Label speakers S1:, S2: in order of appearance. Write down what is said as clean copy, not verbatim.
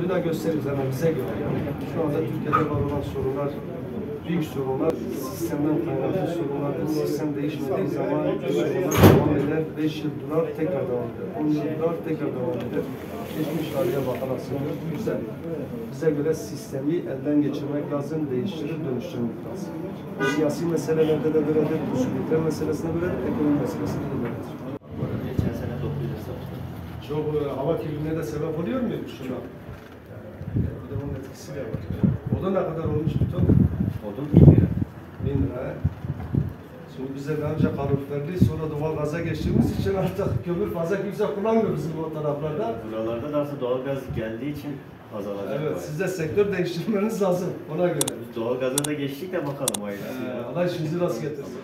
S1: yoluyla gösteririz ama bize göre. Yani şu anda Türkiye'de var olan sorunlar, büyük sorunlar, sistemden kaynaklı sorunlardır. Sistem değişmediği zaman sorunlar devam eder, 5 yıl durar, tekrar devam eder. 10 yıl durar, tekrar devam eder. Geçmiş tarihe bakarak söylüyor. Güzel. Bize göre sistemi elden geçirmek lazım, değiştirip dönüştürmek lazım. Siyasi meselelerde de böyledir, usuliyetler meselesinde böyledir, ekonomi meselesinde de böyledir.
S2: Geçen sene 900 sattık.
S1: Çok hava kirliliğine de sebep oluyor mu şuna? Bir de onun etkisi de var. O da ne kadar olmuş bir ton?
S2: Odun 1000 lira.
S1: 1000 lira. Şimdi bize daha önce kaloriferli, sonra doğal gaza geçtiğimiz için artık kömür fazla kimse kullanmıyor bizim o taraflarda.
S2: Buralarda da aslında doğalgaz geldiği için azalacak.
S1: Evet, siz de sektör değiştirmeniz lazım ona göre.
S2: Doğalgaza da geçtik de bakalım hayırlısı.
S1: Allah işinizi rast getirsin.